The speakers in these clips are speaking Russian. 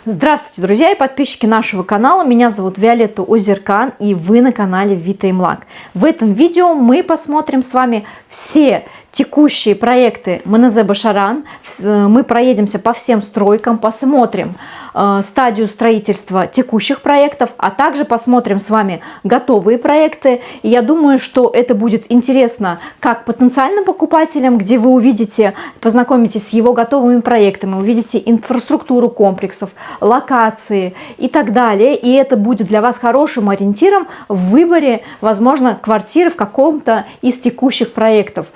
Здравствуйте, друзья и подписчики нашего канала. Меня зовут Виолетта Озеркан, и вы на канале Vita Imlag. В этом видео мы посмотрим с вами все текущие проекты МНЗ Башаран. Мы проедемся по всем стройкам, посмотрим стадию строительства текущих проектов, а также посмотрим с вами готовые проекты. И я думаю, что это будет интересно как потенциальным покупателям, где вы увидите, познакомитесь с его готовыми проектами, увидите инфраструктуру комплексов, локации и так далее. И это будет для вас хорошим ориентиром в выборе, возможно, квартиры в каком-то из текущих проектов.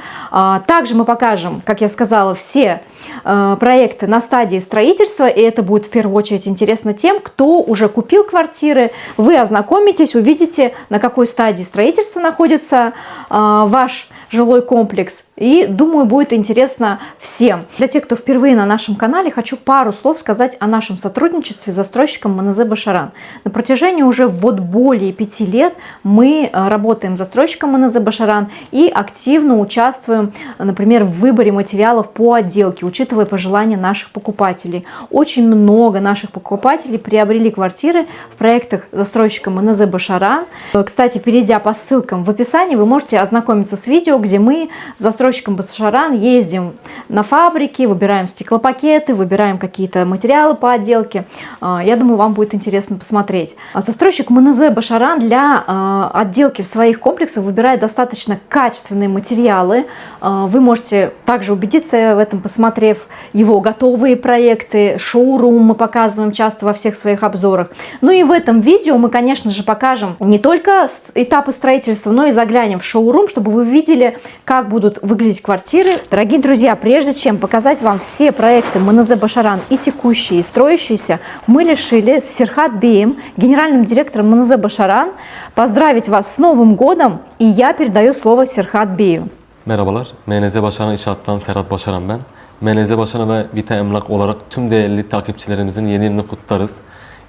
Также мы покажем, как я сказала, все проекты на стадии строительства, и это будет в первую очередь интересно тем, кто уже купил квартиры. Вы ознакомитесь, увидите, на какой стадии строительства находится ваш жилой комплекс, и думаю, будет интересно всем. Для тех, кто впервые на нашем канале, хочу пару слов сказать о нашем сотрудничестве с застройщиком МНЗ Башаран. На протяжении уже более 5 лет мы работаем с застройщиком МНЗ Башаран и активно участвуем, например, в выборе материалов по отделке, учитывая пожелания наших покупателей. Очень много наших покупателей приобрели квартиры в проектах застройщика МНЗ Башаран. Кстати, перейдя по ссылкам в описании, вы можете ознакомиться с видео, где мы с застройщиком Башаран ездим на фабрики, выбираем стеклопакеты, выбираем какие-то материалы по отделке. Я думаю, вам будет интересно посмотреть. Застройщик МНЗ Башаран для отделки в своих комплексах выбирает достаточно качественные материалы. Вы можете также убедиться в этом, посмотрев его готовые проекты, шоурум мы показываем часто во всех своих обзорах. Ну и в этом видео мы, конечно же, покажем не только этапы строительства, но и заглянем в шоурум, чтобы вы видели, как будут выглядеть квартиры. Дорогие друзья, прежде чем показать вам все проекты МНЗ Башаран, и текущие, и строящиеся, мы решили с Серхат Беем, генеральным директором МНЗ Башаран, поздравить вас с Новым годом, и я передаю слово Серхат Бею. Merhabalar, MNZ Başaran İnşaat'tan Serhat Başaran ben. MNZ Başaran ve Vita Emlak olarak tüm değerli takipçilerimizin yeni yılını kutlarız.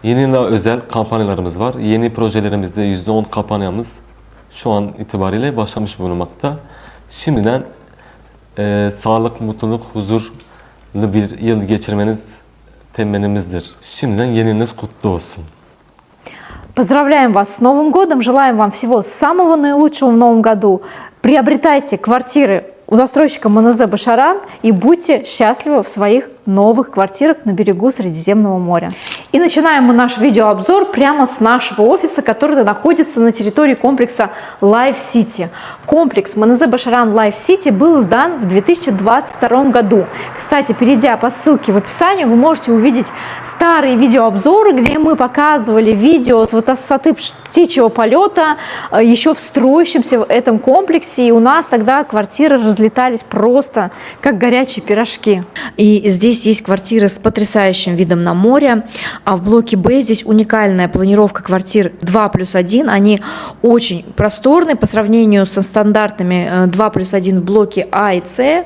Yeni yıla özel kampanyalarımız var. Yeni projelerimizde %10 kampanyamız şu an itibariyle başlamış bulunmakta. Şimdiden sağlık, mutluluk, huzurlu bir yıl geçirmeniz temennimizdir. Şimdiden yeni yılınız kutlu olsun. Поздравляем вас с Новым годом, желаем вам всего самого наилучшего в Новом году. Приобретайте квартиры у застройщика МНЗ Башаран и будьте счастливы в своих новых квартирах на берегу Средиземного моря. И начинаем мы наш видеообзор прямо с нашего офиса, который находится на территории комплекса Life City. Комплекс МНЗ Башаран Life City был сдан в 2022 году. Кстати, перейдя по ссылке в описании, вы можете увидеть старые видеообзоры, где мы показывали видео с высоты птичьего полета еще в строящемся в этом комплексе. И у нас тогда квартиры разлетались просто как горячие пирожки. И здесь есть квартиры с потрясающим видом на море. А в блоке Б здесь уникальная планировка квартир 2+1. Они очень просторные по сравнению со стандартными 2+1 в блоке А и С.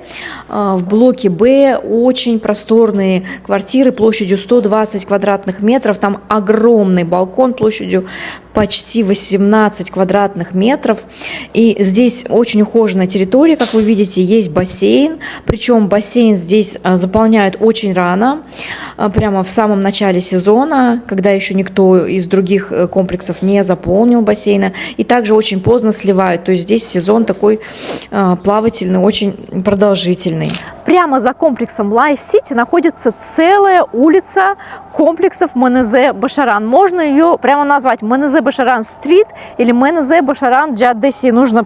В блоке Б очень просторные квартиры площадью 120 квадратных метров. Там огромный балкон площадью почти 18 квадратных метров. И здесь очень ухоженная территория, как вы видите, есть бассейн. Причем бассейн здесь заполняют очень рано, прямо в самом начале сезона, когда еще никто из других комплексов не заполнил бассейна. И также очень поздно сливают. То есть здесь сезон такой плавательный, очень продолжительный. Прямо за комплексом Life City находится целая улица комплексов МНЗ Башаран. Можно ее прямо назвать МНЗ Башаран Стрит или МНЗ Башаран Джаддеси. Нужно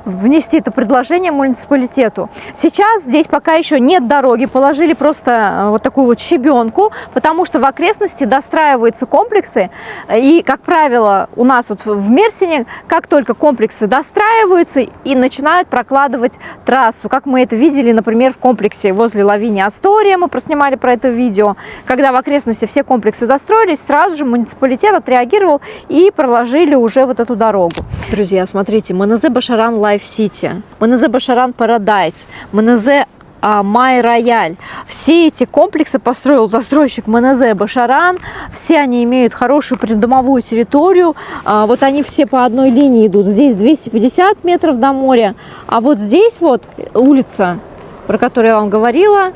внести это предложение муниципалитету. Сейчас здесь пока еще нет дороги, положили просто вот такую вот щебенку, потому что в окрестности достраиваются комплексы. И, как правило, у нас вот в Мерсине, как только комплексы достраиваются и начинают прокладывать трассу, как мы это видели, например, в комплексе возле Лавини Астория, мы проснимали про это видео, когда в окрестности все комплексы застроились, сразу же муниципалитет отреагировал и проложили уже вот эту дорогу. Друзья, смотрите, МНЗ Башаран Life City, МНЗ Башаран Paradise, МНЗ Май Рояль. Все эти комплексы построил застройщик МНЗ Башаран. Все они имеют хорошую придомовую территорию. Вот они все по одной линии идут. Здесь 250 метров до моря. А вот здесь вот улица про который я вам говорила.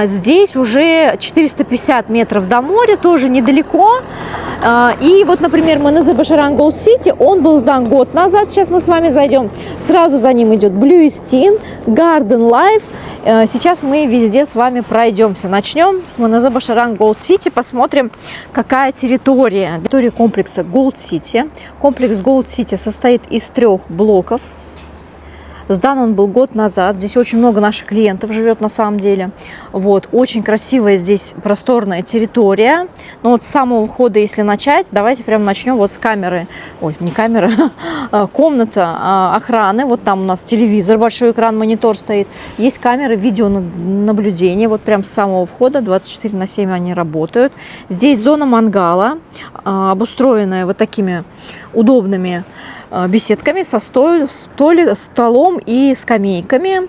Здесь уже 450 метров до моря, тоже недалеко. И вот, например, МНЗ Башаран Голд Сити, он был сдан год назад, сейчас мы с вами зайдем. Сразу за ним идет Блюестин, Garden Life. Сейчас мы везде с вами пройдемся. Начнем с МНЗ Башаран Голд Сити, посмотрим, какая территория. Территория комплекса Голд Сити. Комплекс Голд Сити состоит из 3 блоков. Сдан он был год назад. Здесь очень много наших клиентов живет на самом деле. Вот. Очень красивая здесь просторная территория. Но вот с самого входа, если начать, давайте прям начнем вот с камеры. Ой, не камеры, комната охраны. Вот там у нас телевизор, большой экран, монитор стоит. Есть камеры видеонаблюдения. Вот прям с самого входа 24/7 они работают. Здесь зона мангала, обустроенная вот такими удобными беседками со столом и скамейками.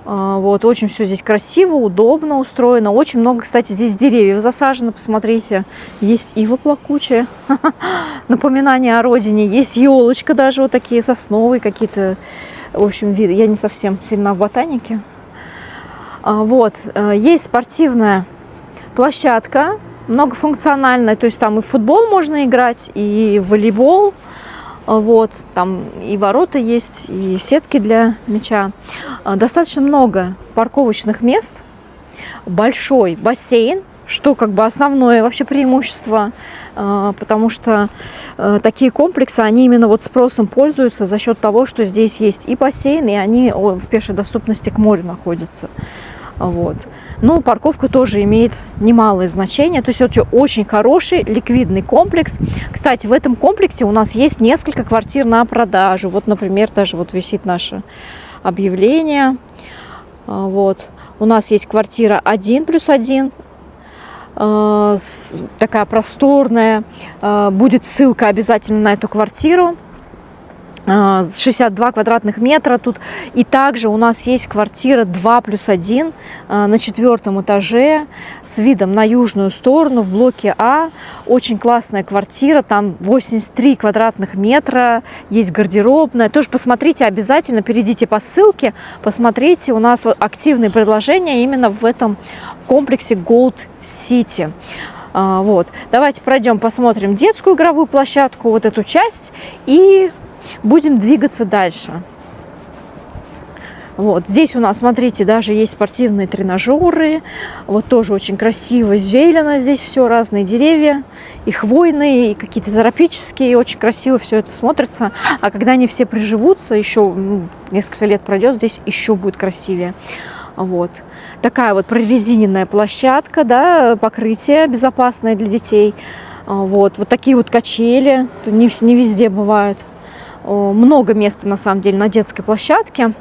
Вот, очень все здесь красиво, удобно устроено. Очень много, кстати, здесь деревьев засажено. Посмотрите, есть ива плакучая, напоминание о родине. Есть елочка даже, вот такие сосновые какие-то. В общем, виды. Я не совсем сильна в ботанике. Вот, есть спортивная площадка, многофункциональная. То есть там и в футбол можно играть, и в волейбол. Вот, там и ворота есть, и сетки для мяча. Достаточно много парковочных мест, большой бассейн, что как бы основное вообще преимущество, потому что такие комплексы, они именно вот спросом пользуются за счет того, что здесь есть и бассейн, и они в пешей доступности к морю находятся. Вот. Но парковка тоже имеет немалое значение. То есть это очень хороший ликвидный комплекс. Кстати, в этом комплексе у нас есть несколько квартир на продажу. Вот, например, даже вот висит наше объявление. Вот. У нас есть квартира 1+1. Такая просторная. Будет ссылка обязательно на эту квартиру. 62 квадратных метра тут. И также у нас есть квартира 2+1 на 4-м этаже с видом на южную сторону в блоке А. Очень классная квартира, там 83 квадратных метра, есть гардеробная. Тоже посмотрите обязательно, перейдите по ссылке, посмотрите, у нас вот активные предложения именно в этом комплексе Gold City. Вот. Давайте пройдем, посмотрим детскую игровую площадку, вот эту часть, и будем двигаться дальше. Вот здесь у нас, смотрите, даже есть спортивные тренажеры. Вот тоже очень красиво, зелено здесь все, разные деревья, и хвойные, и какие-то тропические, и очень красиво все это смотрится. А когда они все приживутся, еще несколько лет пройдет, здесь еще будет красивее. Вот. Такая вот прорезиненная площадка, да, покрытие безопасное для детей. Вот, вот такие вот качели, не везде бывают. Много места, на самом деле, на детской площадке.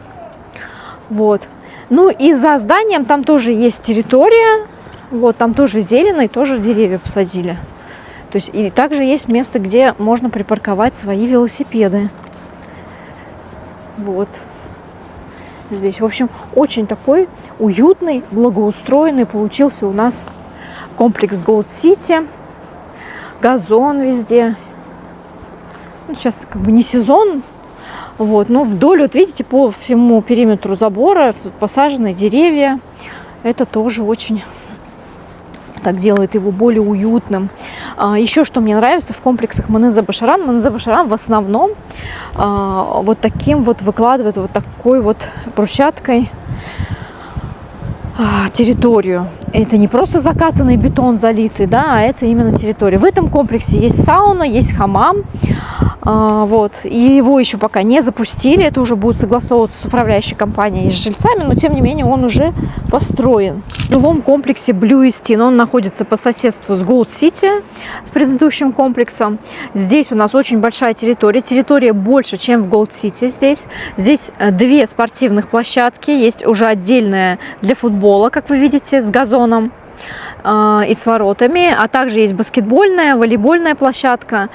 Вот. Ну и за зданием там тоже есть территория. Вот, там тоже зелено, и тоже деревья посадили. То есть и также есть место, где можно припарковать свои велосипеды. Вот. Здесь, в общем, очень такой уютный, благоустроенный получился у нас комплекс Gold City. Газон везде. Ну, сейчас как бы не сезон, вот, но вдоль, вот видите, по всему периметру забора посажены деревья. Это тоже очень так делает его более уютным. Еще что мне нравится в комплексах МНЗ Башаран. МНЗ Башаран в основном вот таким вот выкладывает вот такой вот брусчаткой территорию. Это не просто закатанный бетон залитый, да, а это именно территория. В этом комплексе есть сауна, есть хамам. Вот. И его еще пока не запустили. Это уже будет согласовываться с управляющей компанией и с жильцами, но тем не менее он уже построен. В жилом комплексе Блюестин. Он находится по соседству с Gold City, с предыдущим комплексом. Здесь у нас очень большая территория. Территория больше, чем в Gold City здесь. Здесь 2 спортивных площадки. Есть уже отдельная для футбола, как вы видите, с газоном и с воротами, а также есть баскетбольная, волейбольная площадка,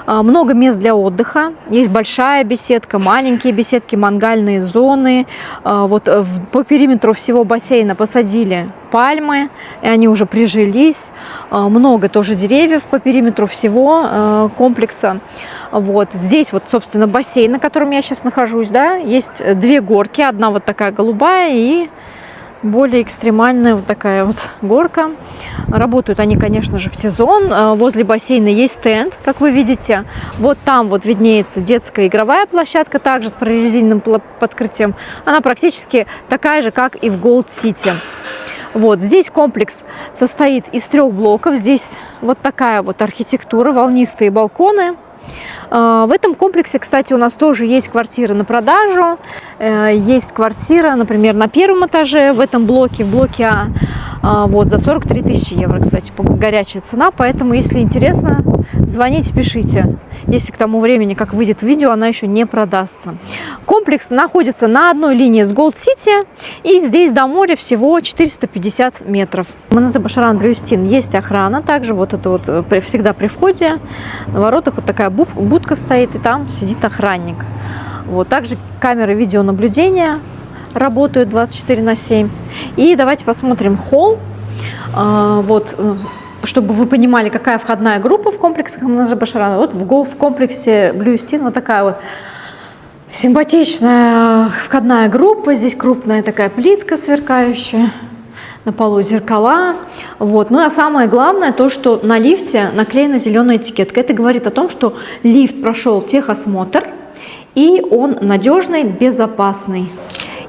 много мест для отдыха, есть большая беседка, маленькие беседки, мангальные зоны. Вот по периметру всего бассейна посадили пальмы, и они уже прижились, много тоже деревьев по периметру всего комплекса. Вот здесь вот, собственно, бассейн, на котором я сейчас нахожусь, да, есть 2 горки, одна вот такая голубая и более экстремальная вот такая вот горка. Работают они, конечно же, в сезон. Возле бассейна есть стенд, как вы видите. Вот там вот виднеется детская игровая площадка, также с прорезиненным покрытием. Она практически такая же, как и в Gold City. Вот здесь комплекс состоит из 3 блоков. Здесь вот такая вот архитектура, волнистые балконы. В этом комплексе, кстати, у нас тоже есть квартиры на продажу. Есть квартира, например, на 1-м этаже в этом блоке, в блоке А, вот, за 43 тысячи евро, кстати, горячая цена. Поэтому, если интересно, звоните, пишите. Если к тому времени, как выйдет видео, она еще не продастся. Комплекс находится на одной линии с Gold City, и здесь до моря всего 450 метров. В Маназе Башаран Блюстин есть охрана, также вот это вот всегда при входе на воротах вот такая будка стоит, и там сидит охранник. Вот, также камеры видеонаблюдения работают 24/7. И давайте посмотрим холл. Вот, чтобы вы понимали, какая входная группа в комплексах Маназе Башаран. Вот в комплексе Блюстин вот такая вот симпатичная входная группа. Здесь крупная такая плитка сверкающая. На полу зеркала. Вот. Ну а самое главное, то, что на лифте наклеена зеленая этикетка. Это говорит о том, что лифт прошел техосмотр, и он надежный, безопасный.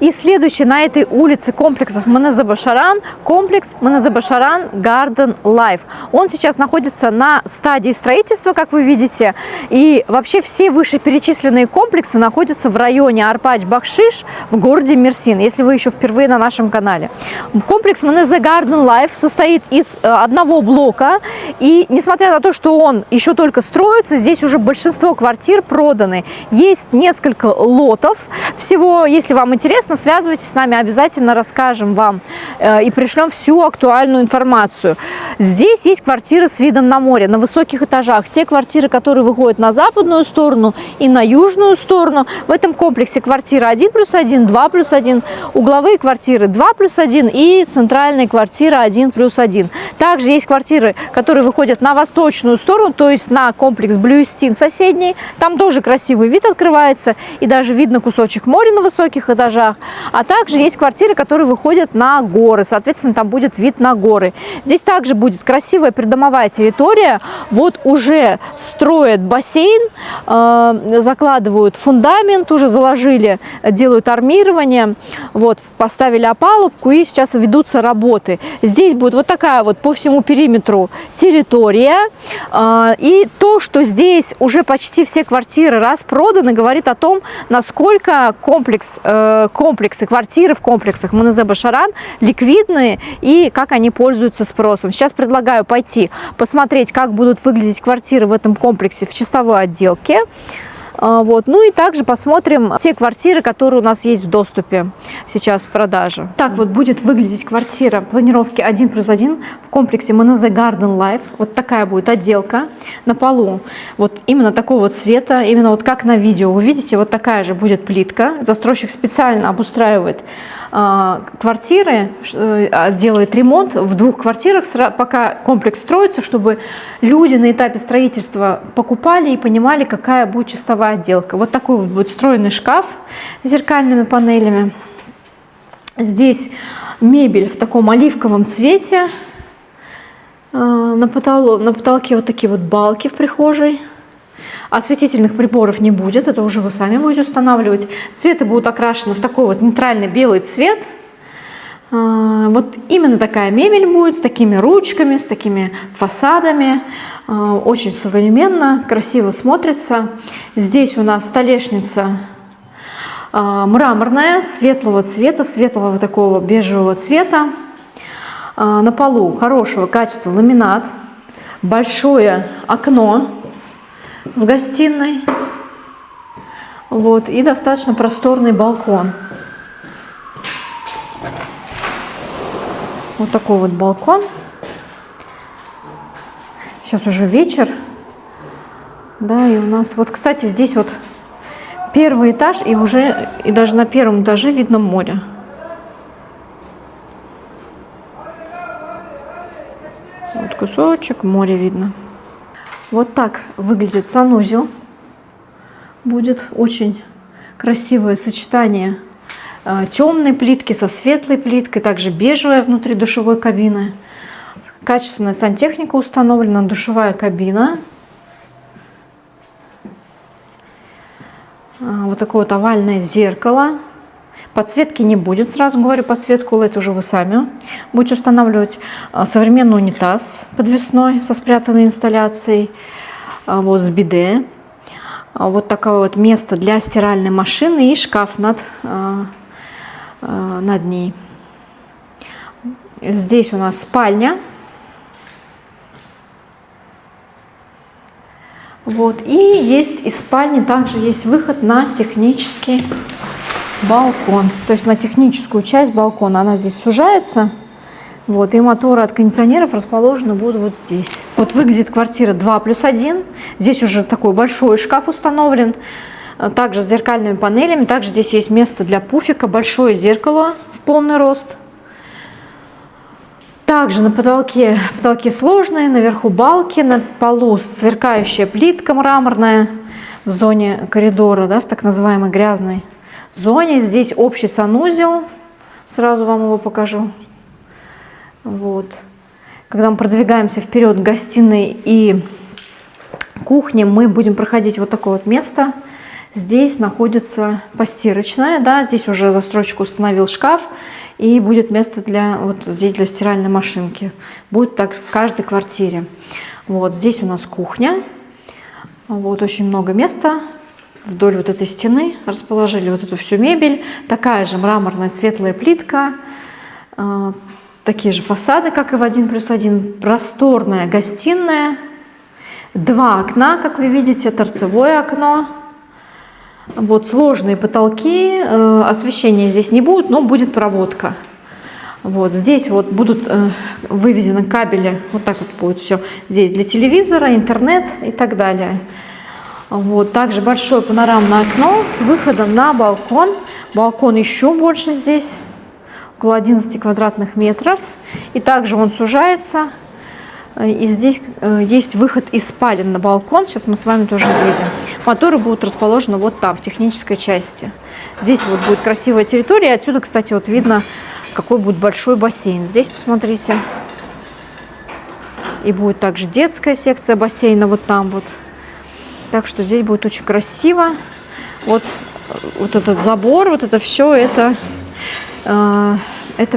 И следующий на этой улице комплексов Маназе Башаран комплекс Маназе Башаран Garden Life. Он сейчас находится на стадии строительства, как вы видите. И вообще все вышеперечисленные комплексы находятся в районе Арпач-Бахшиш в городе Мерсин, если вы еще впервые на нашем канале. Комплекс Маназе Garden Life состоит из одного блока. И несмотря на то, что он еще только строится, здесь уже большинство квартир проданы. Есть несколько лотов. Всего, если вам интересно, связывайтесь с нами, обязательно расскажем вам и пришлем всю актуальную информацию. Здесь есть квартиры с видом на море, на высоких этажах. Те квартиры, которые выходят на западную сторону и на южную сторону. В этом комплексе квартира 1+1, 2+1, угловые квартиры 2+1 и центральная квартира 1+1. Также есть квартиры, которые выходят на восточную сторону, то есть на комплекс Блюстин соседний. Там тоже красивый вид открывается и даже видно кусочек моря на высоких этажах. А также есть квартиры, которые выходят на горы. Соответственно, там будет вид на горы. Здесь также будет красивая придомовая территория. Вот уже строят бассейн, закладывают фундамент, уже заложили, делают армирование. Вот, поставили опалубку, и сейчас ведутся работы. Здесь будет вот такая вот по всему периметру территория. И то, что здесь уже почти все квартиры распроданы, говорит о том, насколько комплексы, квартиры в комплексах Маназе Башаран ликвидные и как они пользуются спросом. Сейчас предлагаю пойти посмотреть, как будут выглядеть квартиры в этом комплексе в чистовой отделке. Вот. Ну и также посмотрим те квартиры, которые у нас есть в доступе сейчас в продаже. Так вот будет выглядеть квартира планировки 1+1 в комплексе Маназе Garden Life. Вот такая будет отделка на полу. Вот именно такого цвета, именно вот как на видео. Вы видите, вот такая же будет плитка. Застройщик специально обустраивает квартиры, делает ремонт в 2 квартирах, пока комплекс строится, чтобы люди на этапе строительства покупали и понимали, какая будет чистовая отделка. Вот такой вот будет встроенный шкаф с зеркальными панелями. Здесь мебель в таком оливковом цвете. На потолке вот такие вот балки в прихожей. Осветительных приборов не будет, это уже вы сами будете устанавливать. Цветы будут окрашены в такой вот нейтральный белый цвет. Вот именно такая мебель будет, с такими ручками, с такими фасадами. Очень современно, красиво смотрится. Здесь у нас столешница мраморная, светлого цвета, светлого такого бежевого цвета. На полу хорошего качества ламинат, большое окно в гостиной, вот, и достаточно просторный балкон. Вот такой вот балкон. Сейчас уже вечер, да, и у нас вот, кстати, здесь вот 1-й этаж, и даже на 1-м этаже видно море. Вот кусочек моря видно. Вот так выглядит санузел. Будет очень красивое сочетание темной плитки со светлой плиткой, также бежевая внутри душевой кабины. Качественная сантехника установлена, душевая кабина. Вот такое вот овальное зеркало. Подсветки не будет, сразу говорю, подсветку LED уже вы сами будете устанавливать. Современный унитаз подвесной со спрятанной инсталляцией, вот с биде. Вот такое вот место для стиральной машины и шкаф над ней. Здесь у нас спальня. Вот. И есть из спальни также есть выход на технический балкон. То есть на техническую часть балкона. Она здесь сужается. Вот. И моторы от кондиционеров расположены будут вот здесь. Вот выглядит квартира 2+1. Здесь уже такой большой шкаф установлен. Также с зеркальными панелями. Также здесь есть место для пуфика. Большое зеркало в полный рост. Также на потолке сложные, наверху балки, на полу сверкающая плитка мраморная в зоне коридора, да, в так называемой грязной зоне. Здесь общий санузел, сразу вам его покажу. Вот. Когда мы продвигаемся вперед к гостиной и кухне, мы будем проходить вот такое вот место. Здесь находится постирочная, да, здесь уже застройщик установил шкаф, и будет место для, вот здесь для стиральной машинки. Будет так в каждой квартире. Вот здесь у нас кухня. Вот очень много места. Вдоль вот этой стены расположили вот эту всю мебель. Такая же мраморная светлая плитка. Такие же фасады, как и в 1+1. Просторная гостиная. 2 окна, как вы видите, торцевое окно. Вот сложные потолки, освещения здесь не будет, но будет проводка. Вот здесь вот будут выведены кабели, вот так вот будет все. Здесь для телевизора, интернет и так далее. Вот также большое панорамное окно с выходом на балкон. Балкон еще больше здесь, около 11 квадратных метров. И также он сужается. И здесь есть выход из спален на балкон. Сейчас мы с вами тоже увидим. Моторы будут расположены вот там, в технической части. Здесь вот будет красивая территория. Отсюда, кстати, вот видно, какой будет большой бассейн. Здесь, посмотрите. И будет также детская секция бассейна вот там вот. Так что здесь будет очень красиво. Вот этот забор, вот это все, это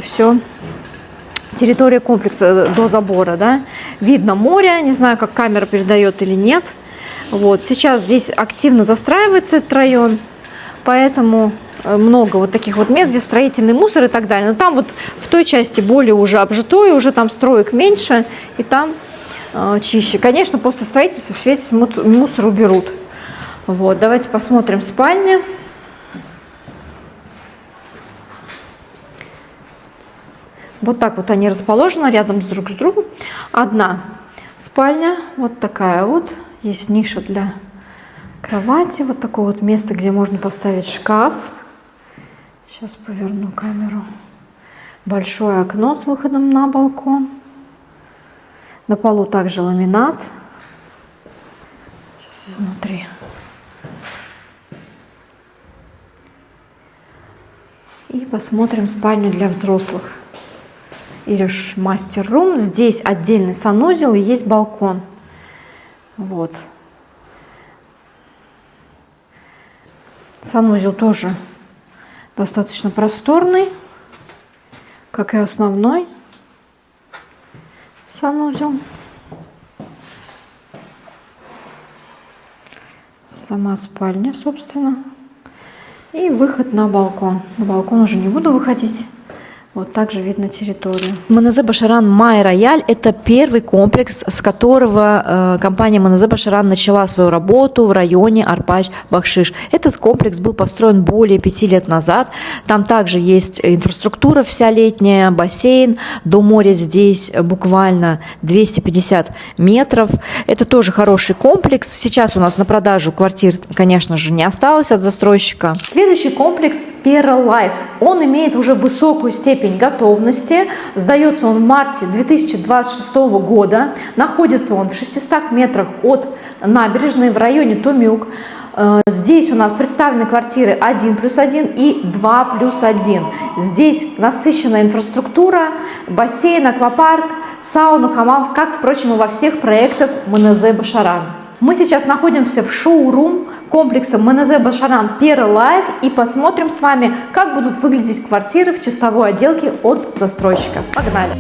все... территория комплекса до забора, да. Видно море, не знаю, как камера передает или нет. Вот. Сейчас здесь активно застраивается этот район, поэтому много вот таких вот мест, где строительный мусор и так далее. Но там вот в той части более уже обжитой, уже там строек меньше, и там чище. Конечно, после строительства весь мусор уберут. Вот. Давайте посмотрим спальни. Вот так вот они расположены рядом друг с другом. Одна спальня, вот такая вот. Есть ниша для кровати. Вот такое вот место, где можно поставить шкаф. Сейчас поверну камеру. Большое окно с выходом на балкон. На полу также ламинат. Сейчас изнутри. И посмотрим спальню для взрослых. Или мастер-рум. Здесь отдельный санузел и есть балкон. Вот. Санузел тоже достаточно просторный, как и основной санузел. Сама спальня, собственно. И выход на балкон. На балкон уже не буду выходить. Вот также видно территорию. МНЗ Башаран Май Рояль – это первый комплекс, с которого компания МНЗ Башаран начала свою работу в районе Арпач-Бахшиш. Этот комплекс был построен более 5 лет назад. Там также есть инфраструктура вся летняя, бассейн. До моря здесь буквально 250 метров. Это тоже хороший комплекс. Сейчас у нас на продажу квартир, конечно же, не осталось от застройщика. Следующий комплекс Pearl Life. Он имеет уже высокую степень готовности. Сдается он в марте 2026 года. Находится он в 600 метрах от набережной в районе Томюк. Здесь у нас представлены квартиры 1+1 и 2+1. Здесь насыщенная инфраструктура, бассейн, аквапарк, сауна, хамам, как, впрочем, и во всех проектах МНЗ «Башаран». Мы сейчас находимся в шоурум комплекса МНЗ «Башаран Пера Лайф» и посмотрим с вами, как будут выглядеть квартиры в чистовой отделке от застройщика. Погнали!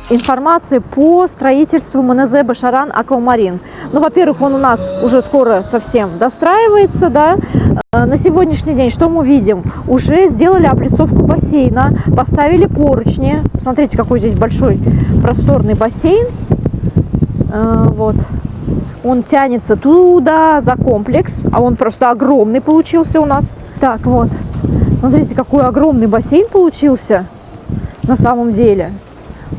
Информация по строительству МНЗ «Башаран Аквамарин». Ну, во-первых, он у нас уже скоро совсем достраивается, да. На сегодняшний день что мы видим? Уже сделали облицовку бассейна, поставили поручни. Смотрите, какой здесь большой просторный бассейн. Вот. Он тянется туда за комплекс, а он просто огромный получился у нас. Так, вот. Смотрите, какой огромный бассейн получился на самом деле.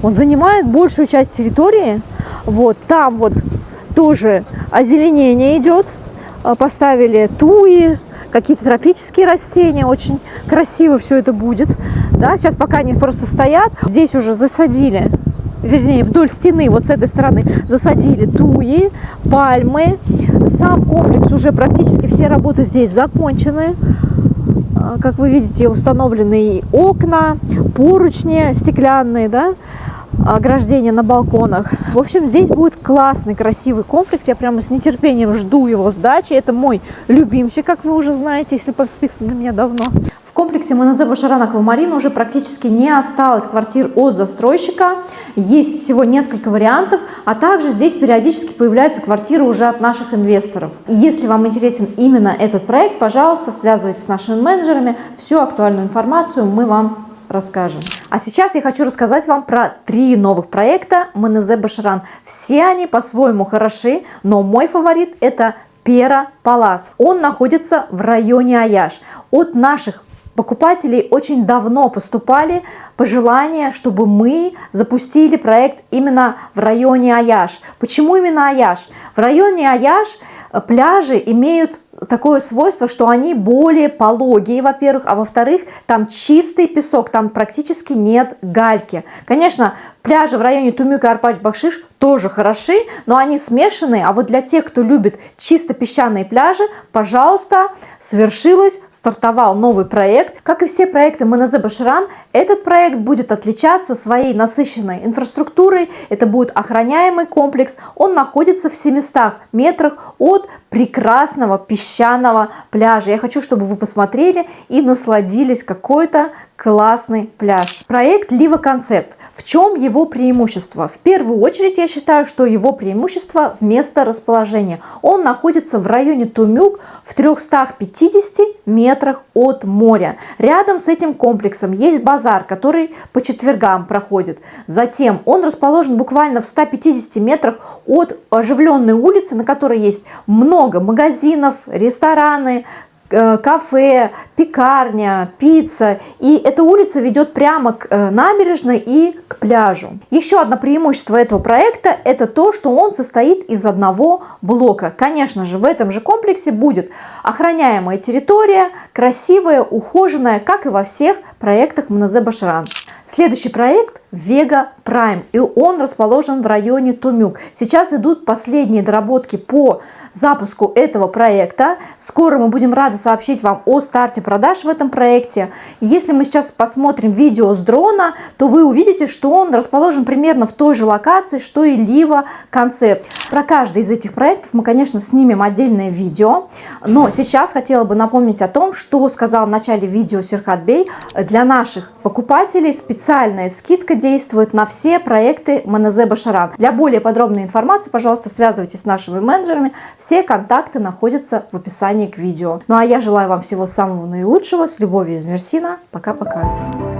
Он занимает большую часть территории. Вот там вот тоже озеленение идет. Поставили туи, какие-то тропические растения. Очень красиво все это будет. Да, сейчас пока они просто стоят. Здесь уже засадили, вернее, вдоль стены, вот с этой стороны, засадили туи, пальмы. Сам комплекс уже практически все работы здесь закончены. Как вы видите, установлены окна, поручни стеклянные, да, ограждения на балконах. В общем, здесь будет классный, красивый комплекс. Я прямо с нетерпением жду его сдачи. Это мой любимчик, как вы уже знаете, если подписаны на меня давно. В комплексе МНЗ «Башаран Аквамарин» уже практически не осталось квартир от застройщика. Есть всего несколько вариантов, а также здесь периодически появляются квартиры уже от наших инвесторов. И если вам интересен именно этот проект, пожалуйста, связывайтесь с нашими менеджерами. Всю актуальную информацию мы вам расскажем. А сейчас я хочу рассказать вам про 3 новых проекта МНЗ «Башаран». Все они по-своему хороши, но мой фаворит – это Пера Палас. Он находится в районе Аяш. От наших покупателей очень давно поступали пожелания, чтобы мы запустили проект именно в районе Аяш. Почему именно Аяш? В районе Аяш пляжи имеют такое свойство, что они более пологие, во-первых, а во-вторых, там чистый песок, там практически нет гальки. Конечно, пляжи в районе Тумюк и Арпач-Бахшиш тоже хороши, но они смешанные, а вот для тех, кто любит чисто песчаные пляжи, пожалуйста, стартовал новый проект. Как и все проекты МНЗ «Башаран», этот проект будет отличаться своей насыщенной инфраструктурой. Это будет охраняемый комплекс. Он находится в 700 метрах от прекрасного песчаного пляжа. Я хочу, чтобы вы посмотрели и насладились какой-то классный пляж. Проект Лива Концепт. В чем его преимущество? В первую очередь я считаю, что его преимущество в месторасположении. Он находится в районе Тумюк в 350 метрах от моря. Рядом с этим комплексом есть базар, который по четвергам проходит. Затем он расположен буквально в 150 метрах от оживленной улицы, на которой есть много магазинов, рестораны, кафе, пекарня, пицца. И эта улица ведет прямо к набережной и к пляжу. Еще одно преимущество этого проекта – это то, что он состоит из одного блока. Конечно же, в этом же комплексе будет охраняемая территория, красивая, ухоженная, как и во всех проектах МНЗ «Башаран». Следующий проект – Вега Прайм, и он расположен в районе Томюк. Сейчас идут последние доработки по запуску этого проекта. Скоро мы будем рады сообщить вам о старте продаж в этом проекте. И если мы сейчас посмотрим видео с дрона, то вы увидите, что он расположен примерно в той же локации, что и Лива Концепт. Про каждый из этих проектов мы, конечно, снимем отдельное видео, но сейчас хотела бы напомнить о том, что сказал в начале видео Серхат Бей. Для наших покупателей специальная скидка действует на все проекты МНЗ «Башаран». Для более подробной информации, пожалуйста, связывайтесь с нашими менеджерами. Все контакты находятся в описании к видео. Ну а я желаю вам всего самого наилучшего. С любовью из Мерсина. Пока-пока.